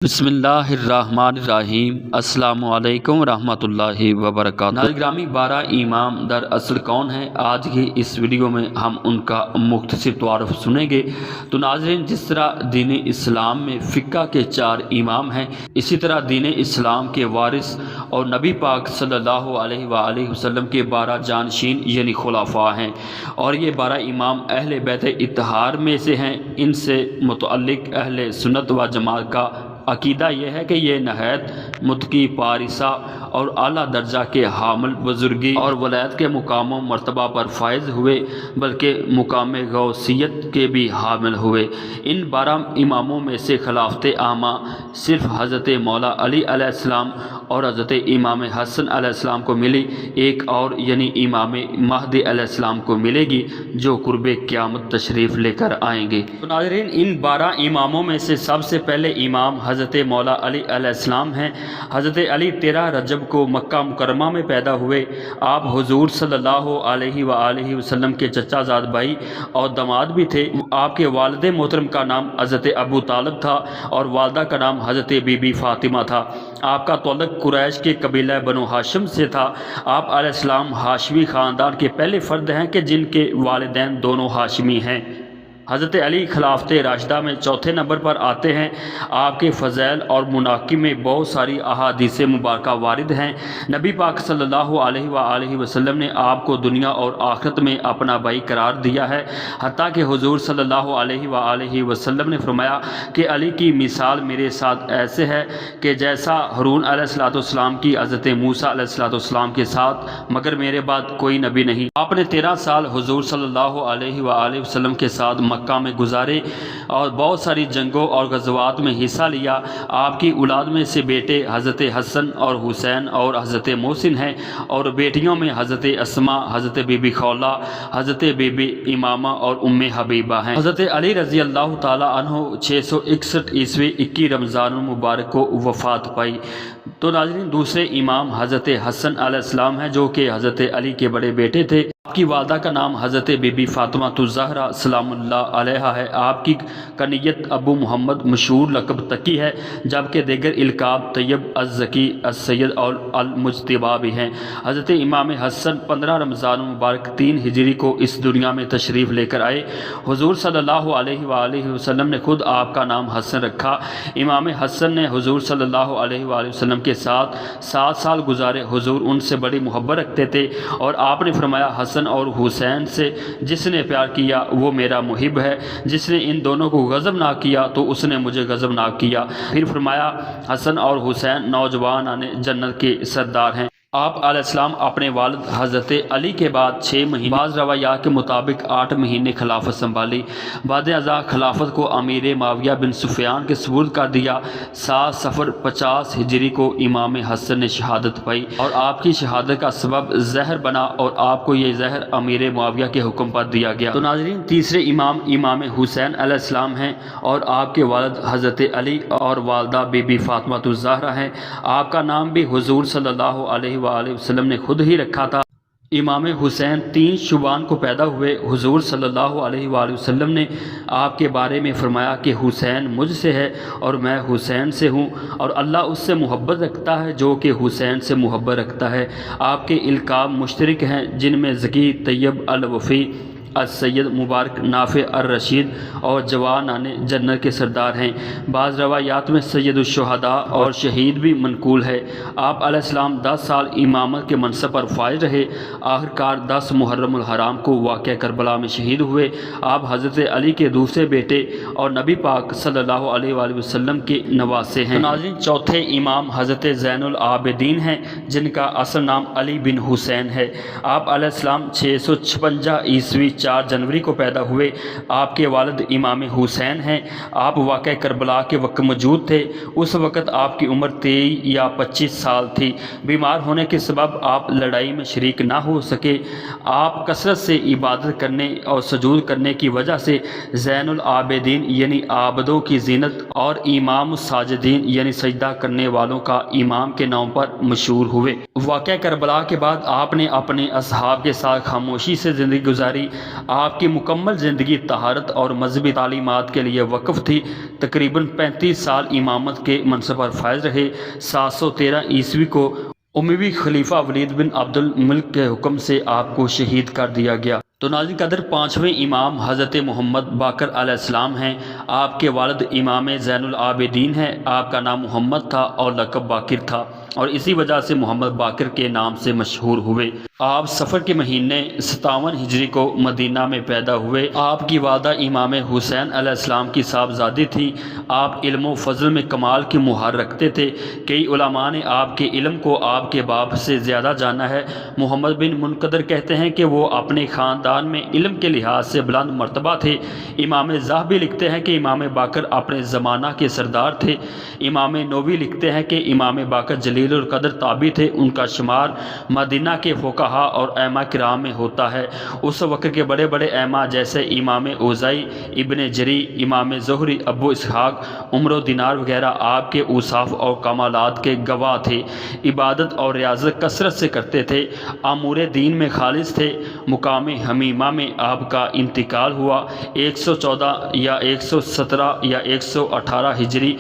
بسم اللہ الرحمن الرحیم۔ السلام علیکم ورحمۃ اللہ وبرکاتہ۔ ناظرین گرامی، 12 امام در اصل کون ہیں؟ آج کی اس ویڈیو میں ہم ان کا مختصر تعارف سنیں گے۔ تو ناظرین، جس طرح دین اسلام میں فقہ کے 4 امام ہیں، اسی طرح دین اسلام کے وارث اور نبی پاک صلی اللہ علیہ وآلہ وسلم کے 12 جانشین یعنی خلفاء ہیں، اور یہ 12 امام اہل بیت اطہار میں سے ہیں۔ ان سے متعلق اہل سنت و جماعت کا عقیدہ یہ ہے کہ یہ نہایت متقی، پارسہ اور اعلیٰ درجہ کے حامل، بزرگی اور ولایت کے مقام و مرتبہ پر فائز ہوئے، بلکہ مقام غوثیت کے بھی حامل ہوئے۔ ان 12 اماموں میں سے خلافت عامہ صرف حضرت مولا علی علیہ السلام اور حضرت امام حسن علیہ السلام کو ملی، ایک اور یعنی امام مہدی علیہ السلام کو ملے گی، جو قرب قیامت تشریف لے کر آئیں گے۔ تو ناظرین، ان 12 اماموں میں سے سب سے پہلے امام حضرت مولا علی علیہ السلام ہیں۔ حضرت علی 13 رجب کو مکہ مکرمہ میں پیدا ہوئے۔ آپ حضور صلی اللہ علیہ وآلہ وسلم کے چچا زاد بھائی اور داماد بھی تھے۔ آپ کے والد محترم کا نام حضرت ابو طالب تھا اور والدہ کا نام حضرت بی بی فاطمہ تھا۔ آپ کا تعلق قریش کے قبیلہ بنو ہاشم سے تھا۔ آپ علیہ السلام ہاشمی خاندان کے پہلے فرد ہیں کہ جن کے والدین دونوں ہاشمی ہیں۔ حضرت علی خلافت راشدہ میں چوتھے نمبر پر آتے ہیں۔ آپ کے فضائل اور مناقب میں بہت ساری احادیث مبارکہ وارد ہیں۔ نبی پاک صلی اللہ علیہ وآلہ وسلم نے آپ کو دنیا اور آخرت میں اپنا بھائی قرار دیا ہے، حتیٰ کہ حضور صلی اللہ علیہ وآلہ وسلم نے فرمایا کہ علی کی مثال میرے ساتھ ایسے ہے کہ جیسا ہارون علیہ السلام کی حضرت موسیٰ علیہ السلام کے ساتھ، مگر میرے بعد کوئی نبی نہیں۔ آپ نے 13 سال حضور صلی اللہ علیہ وآلہ وسلم کے ساتھ مکہ میں گزارے اور بہت ساری جنگوں اور غزوات میں حصہ لیا۔ آپ کی اولاد میں سے بیٹے حضرت حسن اور حسین اور حضرت محسن ہیں، اور بیٹیوں میں حضرت اسماء، حضرت بی بی خولہ، حضرت بی بی امامہ اور ام حبیبہ ہیں۔ حضرت علی رضی اللہ تعالی عنہ 661 عیسوی 21 رمضان المبارک کو وفات پائی۔ تو ناظرین، دوسرے امام حضرت حسن علیہ السلام ہیں، جو کہ حضرت علی کے بڑے بیٹے تھے۔ آپ کی والدہ کا نام حضرت بی بی فاطمہ الزہرا سلام اللہ علیہا ہے۔ آپ کی کنیت ابو محمد مشہور لقب تقی ہے، جبکہ دیگر القاب طیب، الزکی، السید اور المجتبی بھی ہیں۔ حضرت امام حسن 15 رمضان المبارک 3 ہجری کو اس دنیا میں تشریف لے کر آئے۔ حضور صلی اللہ علیہ وآلہ وسلم نے خود آپ کا نام حسن رکھا۔ امام حسن نے حضور صلی اللہ علیہ وآلہ وسلم کے ساتھ 7 سال گزارے۔ حضور ان سے بڑی محبت رکھتے تھے، اور آپ نے فرمایا حسن اور حسین سے جس نے پیار کیا وہ میرا محب ہے، جس نے ان دونوں کو غضب نہ کیا تو اس نے مجھے غضب نہ کیا۔ پھر فرمایا حسن اور حسین نوجوانان جنت کے سردار ہیں۔ آپ علیہ السلام اپنے والد حضرت علی کے بعد 6 مہینے، بعض روایات کے مطابق 8 مہینے خلافت سنبھالی۔ بعد ازاں خلافت کو امیر معاویہ بن سفیان کے سپرد کر دیا۔ 7 صفر 50 ہجری کو امام حسن نے شہادت پائی، اور آپ کی شہادت کا سبب زہر بنا، اور آپ کو یہ زہر امیر معاویہ کے حکم پر دیا گیا۔ تو ناظرین، تیسرے امام امام حسین علیہ السلام ہیں، اور آپ کے والد حضرت علی اور والدہ بی بی فاطمہ الزہرا ہیں۔ آپ کا نام بھی حضور صلی اللہ علیہ وآلہ وسلم نے خود ہی رکھا تھا۔ امام حسین 3 شعبان کو پیدا ہوئے۔ حضور صلی اللہ علیہ وآلہ وسلم نے آپ کے بارے میں فرمایا کہ حسین مجھ سے ہے اور میں حسین سے ہوں، اور اللہ اس سے محبت رکھتا ہے جو کہ حسین سے محبت رکھتا ہے۔ آپ کے القاب مشترک ہیں، جن میں ذکی، طیب، الوفی، السید، مبارک، نافع، الرشید اور جوانان جنت کے سردار ہیں۔ بعض روایات میں سید الشہداء اور شہید بھی منقول ہے۔ آپ علیہ السلام 10 سال امامت کے منصب پر فائز رہے۔ آخر کار 10 محرم الحرام کو واقعہ کربلا میں شہید ہوئے۔ آپ حضرت علی کے دوسرے بیٹے اور نبی پاک صلی اللہ علیہ وآلہ وسلم کے نواسے ہیں۔ ناظرین، چوتھے امام حضرت زین العابدین ہیں، جن کا اصل نام علی بن حسین ہے۔ آپ علیہ السلام 656 عیسوی 4 جنوری کو پیدا ہوئے۔ آپ کے والد امام حسین ہیں۔ آپ واقعہ کربلا کے وقت موجود تھے۔ اس وقت آپ کی عمر 23 یا 25 سال تھی۔ بیمار ہونے کے سبب آپ لڑائی میں شریک نہ ہو سکے۔ آپ کثرت سے عبادت کرنے اور سجود کرنے کی وجہ سے زین العابدین یعنی عابدوں کی زینت اور امام الساجدین یعنی سجدہ کرنے والوں کا امام کے نام پر مشہور ہوئے۔ واقعہ کربلا کے بعد آپ نے اپنے اصحاب کے ساتھ خاموشی سے زندگی گزاری۔ آپ کی مکمل زندگی طہارت اور مذہبی تعلیمات کے لیے وقف تھی۔ تقریباً 35 سال امامت کے منصب پر فائز رہے۔ 713 عیسوی کو امیوی خلیفہ ولید بن عبد الملک کے حکم سے آپ کو شہید کر دیا گیا۔ تو ناظرین قدر 5ویں امام حضرت محمد باقر علیہ السلام ہیں۔ آپ کے والد امام زین العابدین ہیں۔ آپ کا نام محمد تھا اور لقب باقر تھا، اور اسی وجہ سے محمد باقر کے نام سے مشہور ہوئے۔ آپ صفر کے مہینے 57 ہجری کو مدینہ میں پیدا ہوئے۔ آپ کی والدہ امام حسین علیہ السلام کی صاحبزادی تھی۔ آپ علم و فضل میں کمال کی مہار رکھتے تھے۔ کئی علماء نے آپ کے علم کو آپ کے باپ سے زیادہ جانا ہے۔ محمد بن منقدر کہتے ہیں کہ وہ اپنے خاندان میں علم کے لحاظ سے بلند مرتبہ تھے۔ امام ذہبی لکھتے ہیں کہ امام باقر اپنے زمانہ کے سردار تھے۔ امام نووی لکھتے ہیں کہ امام باقر جلیل القدر تابعی تھے۔ ان کا شمار مدینہ کے فقہا اور ائمہ کرام میں ہوتا ہے۔ اس وقت کے بڑے بڑے ائمہ جیسے امام اوزاعی، ابن جری، امام زہری، ابو اسحاق، عمر و دینار وغیرہ آپ کے اوصاف اور کمالات کے گواہ تھے۔ عبادت اور ریاضت کثرت سے کرتے تھے۔ امور دین میں خالص تھے۔ مقام حمیمہ میں آپ کا انتقال ہوا۔ 114 یا 117 یا 118 ہجری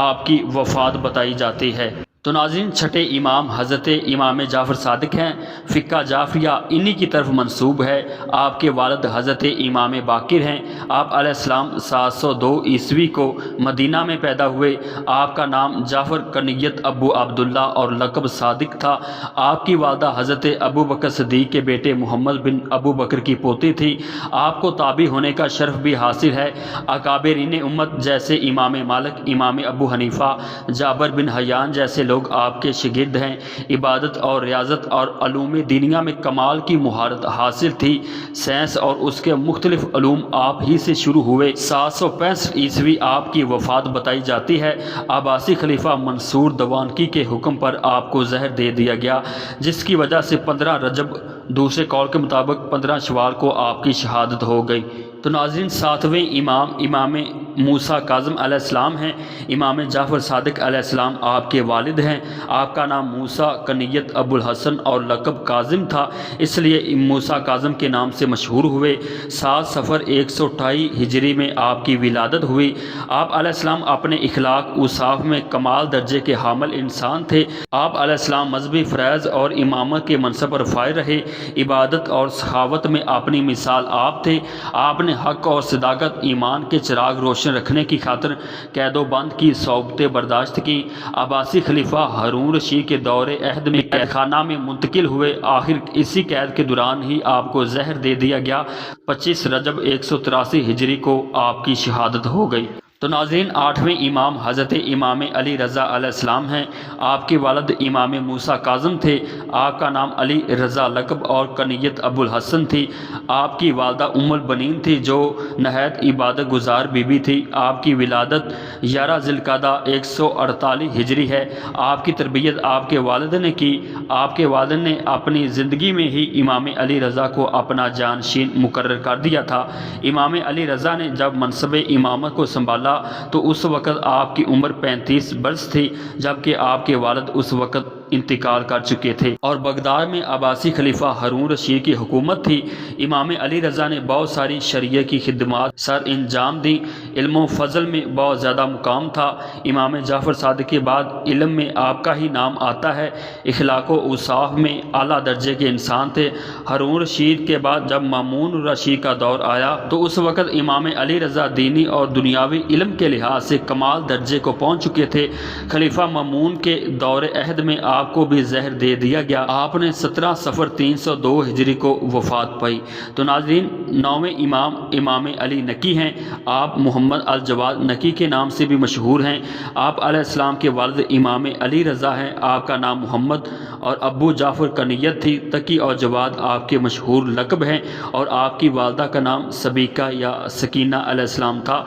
آپ کی وفات بتائی جاتی ہے۔ تو ناظرین چھٹے امام حضرت امام جعفر صادق ہیں۔ فقہ جعفریہ انہی کی طرف منسوب ہے۔ آپ کے والد حضرت امام باقر ہیں۔ آپ علیہ السلام 702 عیسوی کو مدینہ میں پیدا ہوئے۔ آپ کا نام جعفر کنیت ابو عبداللہ اور لقب صادق تھا۔ آپ کی والدہ حضرت ابو بکر صدیق کے بیٹے محمد بن ابو بکر کی پوتی تھی۔ آپ کو تابع ہونے کا شرف بھی حاصل ہے۔ اکابرین امت جیسے امام مالک، امام ابو حنیفہ، جابر بن حیان جیسے لوگ آپ کے شاگرد ہیں۔ عبادت اور ریاضت اور علوم دینیہ میں کمال کی مہارت حاصل تھی۔ سائنس اور اس کے مختلف علوم آپ ہی سے شروع ہوئے۔ 765 عیسوی آپ کی وفات بتائی جاتی ہے۔ عباسی خلیفہ منصور دوانقی کے حکم پر آپ کو زہر دے دیا گیا، جس کی وجہ سے 15 رجب، دوسرے قول کے مطابق 15 شوال کو آپ کی شہادت ہو گئی۔ تو ناظرین 7ویں امام امام موسیٰ کاظم علیہ السلام ہیں۔ امام جعفر صادق علیہ السلام آپ کے والد ہیں۔ آپ کا نام موسیٰ کنیت ابو الحسن اور لقب کاظم تھا، اس لیے موسیٰ کاظم کے نام سے مشہور ہوئے۔ 7 صفر 128 ہجری میں آپ کی ولادت ہوئی۔ آپ علیہ السلام اپنے اخلاق اوصاف میں کمال درجے کے حامل انسان تھے۔ آپ علیہ السلام مذہبی فرائض اور امامت کے منصب پر فائز رہے۔ عبادت اور سخاوت میں اپنی مثال آپ تھے۔ آپ نے حق اور صداقت، ایمان کے چراغ روشن رکھنے کی خاطر قید و بند کی صعوبتیں برداشت کی۔ عباسی خلیفہ ہارون رشید کے دور عہد میں قید خانہ میں منتقل ہوئے۔ آخر اسی قید کے دوران ہی آپ کو زہر دے دیا گیا۔ 25 رجب 183 ہجری کو آپ کی شہادت ہو گئی۔ تو ناظرین 8ویں امام حضرت امام علی رضا علیہ السلام ہیں۔ آپ کے والد امام موسیٰ کاظم تھے۔ آپ کا نام علی رضا لقب اور کنیت ابو الحسن تھی۔ آپ کی والدہ ام البنین تھی جو نہایت عبادت گزار بی بی تھی۔ آپ کی ولادت 11 ذی القعدہ 148 ہجری ہے۔ آپ کی تربیت آپ کے والد نے کی۔ آپ کے والد نے اپنی زندگی میں ہی امام علی رضا کو اپنا جانشین مقرر کر دیا تھا۔ امام علی رضا نے جب منصب امامت کو سنبھالا تو اس وقت آپ کی عمر 35 برس تھی، جبکہ آپ کے والد اس وقت انتقال کر چکے تھے اور بغداد میں عباسی خلیفہ ہارون رشید کی حکومت تھی۔ امام علی رضا نے بہت ساری شریعہ کی خدمات سر انجام دیں۔ علم و فضل میں بہت زیادہ مقام تھا۔ امام جعفر صادق کے بعد علم میں آپ کا ہی نام آتا ہے۔ اخلاق و اوصاف میں اعلیٰ درجے کے انسان تھے۔ ہارون رشید کے بعد جب مامون الرشید کا دور آیا تو اس وقت امام علی رضا دینی اور دنیاوی علم کے لحاظ سے کمال درجے کو پہنچ چکے تھے۔ خلیفہ مامون کے دور عہد میں آپ کو بھی زہر دے دیا گیا۔ آپ نے 17 صفر 302 ہجری کو وفات پائی۔ تو ناظرین 9ویں امام امام علی نقی ہیں۔ آپ محمد الجواد نقی کے نام سے بھی مشہور ہیں۔ آپ علیہ السلام کے والد امام علی رضا ہیں۔ آپ کا نام محمد اور ابو جعفر کنیت تھی۔ تقی اور جواد آپ کے مشہور لقب ہیں، اور آپ کی والدہ کا نام سبیکہ یا سکینہ علیہ السلام تھا۔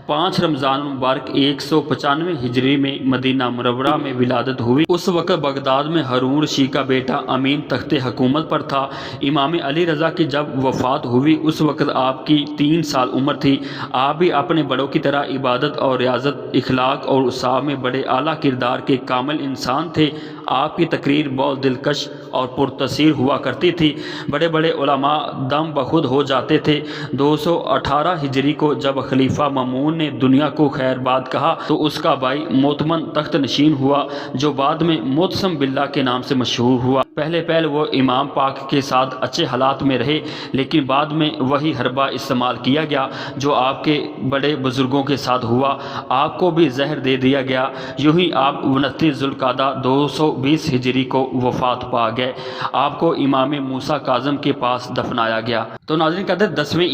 5 رمضان مبارک 195 ہجری میں مدینہ منورہ میں ولادت ہوئی۔ اس وقت بغداد میں ہارون رشید کا بیٹا امین تخت حکومت پر تھا۔ امام علی رضا کی جب وفات ہوئی اس وقت آپ کی 3 سال عمر تھی۔ آپ بھی اپنے بڑوں کی طرح عبادت اور ریاضت، اخلاق اور اوصاف میں بڑے اعلیٰ کردار کے کامل انسان تھے۔ آپ کی تقریر بہت دلکش اور پرتاثیر ہوا کرتی تھی۔ بڑے بڑے علماء دم بخود ہو جاتے تھے۔ 218 ہجری کو جب خلیفہ مامون نے دنیا کو خیر باد کہا تو اس کا بھائی مؤتمن تخت نشین ہوا، جو بعد میں معتصم باللہ کے نام سے مشہور ہوا۔ پہلے وہ امام پاک کے ساتھ اچھے حالات میں رہے، لیکن بعد میں وہی حربہ استعمال کیا گیا جو آپ کے بڑے بزرگوں کے ساتھ ہوا۔ آپ کو بھی زہر دے دیا گیا۔ یوں ہی آپ 29 ذوالقعدہ 220 ہجری کو وفات پا گئے۔ آپ کو امام موسیٰ کاظم کے پاس دفنایا گیا۔ تو ناظرین کہتے ہیں 10ویں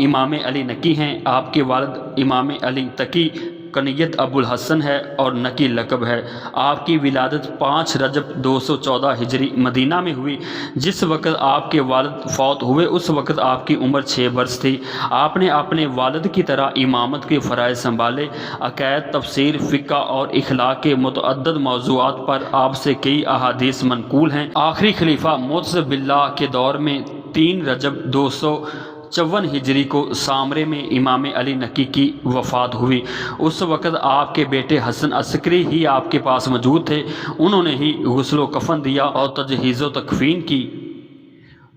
امام علی نقی ہیں۔ آپ کے والد امام علی تقی کنیت ابو الحسن ہے اور نقی لقب ہے۔ آپ کی ولادت 5 رجب 214 ہجری مدینہ میں ہوئی۔ جس وقت آپ کے والد فوت ہوئے اس وقت آپ کی عمر 6 برس تھی۔ آپ نے اپنے والد کی طرح امامت کے فرائض سنبھالے۔ عقائد، تفسیر، فقہ اور اخلاق کے متعدد موضوعات پر آپ سے کئی احادیث منقول ہیں۔ آخری خلیفہ معتصم باللہ کے دور میں 3 رجب 254 ہجری کو سامرے میں امام علی نقی کی وفات ہوئی۔ اس وقت آپ کے بیٹے حسن عسکری ہی آپ کے پاس موجود تھے۔ انہوں نے ہی غسل و کفن دیا اور تجہیز و تکفین کی۔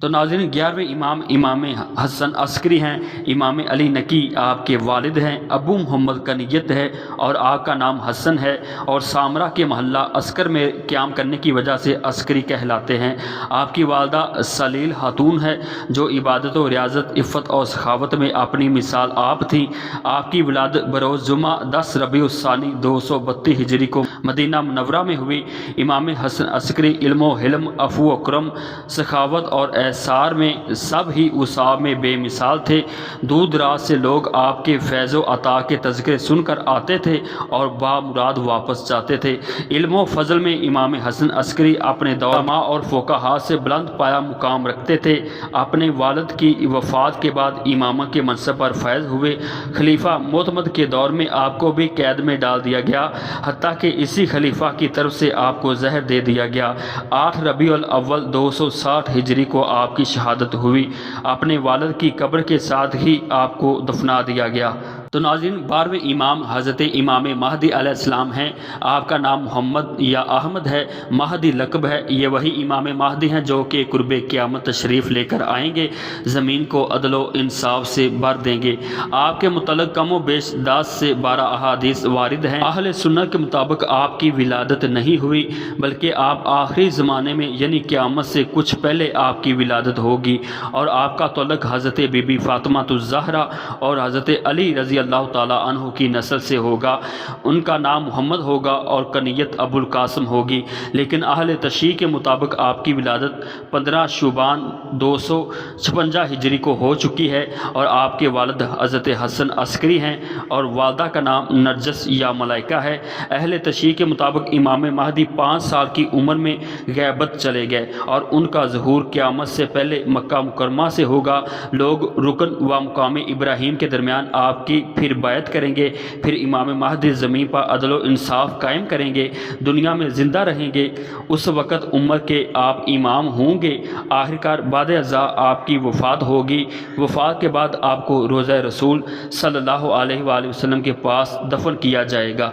تو ناظرین 11ویں امام حسن عسکری ہیں۔ امام علی نقی آپ کے والد ہیں، ابو محمد کنیت ہے اور آپ کا نام حسن ہے، اور سامرہ کے محلہ عسکر میں قیام کرنے کی وجہ سے عسکری کہلاتے ہیں۔ آپ کی والدہ سلیل خاتون ہے جو عبادت و ریاضت، عفت اور سخاوت میں اپنی مثال آپ تھیں۔ آپ کی ولادت بروز جمعہ 10 ربیع الثانی 232 ہجری کو مدینہ منورہ میں ہوئی۔ امام حسن عسکری علم و حلم، عفو و کرم، سخاوت اور احسار میں سب ہی وسعت میں بے مثال تھے۔ دور دراز سے لوگ آپ کے فیض و عطا کے تذکرے سن کر آتے تھے اور بامراد واپس جاتے تھے۔ علم و فضل میں امام حسن عسکری اپنے دور علماء اور فقہاء سے بلند پایہ مقام رکھتے تھے۔ اپنے والد کی وفات کے بعد امامت کے منصب پر فائز ہوئے۔ خلیفہ معتمد کے دور میں آپ کو بھی قید میں ڈال دیا گیا، حتیٰ کہ اسی خلیفہ کی طرف سے آپ کو زہر دے دیا گیا۔ 8 ربیع الاول 260 ہجری کو آپ کی شہادت ہوئی۔ اپنے والد کی قبر کے ساتھ ہی آپ کو دفنا دیا گیا۔ تو ناظرین 12ویں امام حضرت امام مہدی علیہ السلام ہیں۔ آپ کا نام محمد یا احمد ہے، مہدی لقب ہے۔ یہ وہی امام مہدی ہیں جو کہ قرب قیامت تشریف لے کر آئیں گے، زمین کو عدل و انصاف سے بھر دیں گے۔ آپ کے متعلق کم و بیش 10 سے 12 احادیث وارد ہیں۔ اہل سنت کے مطابق آپ کی ولادت نہیں ہوئی، بلکہ آپ آخری زمانے میں یعنی قیامت سے کچھ پہلے آپ کی ولادت ہوگی، اور آپ کا تعلق حضرت بی بی فاطمہ الزہرا اور حضرت علی رضی اللہ تعالیٰ عنہ کی نسل سے ہوگا۔ ان کا نام محمد ہوگا اور کنیت ابو القاسم ہوگی، لیکن اہل تشیع کے مطابق آپ کی ولادت 15 شعبان 256 ہجری کو ہو چکی ہے، اور آپ کے والد حضرت حسن عسکری ہیں اور والدہ کا نام نرجس یا ملائکہ ہے۔ اہل تشیع کے مطابق امام مہدی 5 سال کی عمر میں غیبت چلے گئے، اور ان کا ظہور قیامت سے پہلے مکہ مکرمہ سے ہوگا۔ لوگ رکن و مقام ابراہیم کے درمیان آپ کی پھر بیعت کریں گے، پھر امام مہدی زمین پر عدل و انصاف قائم کریں گے، دنیا میں زندہ رہیں گے۔ اس وقت امت کے آپ امام ہوں گے۔ آخرکار بعد ازاں آپ کی وفات ہوگی۔ وفات کے بعد آپ کو روضہ رسول صلی اللہ علیہ وآلہ وسلم کے پاس دفن کیا جائے گا۔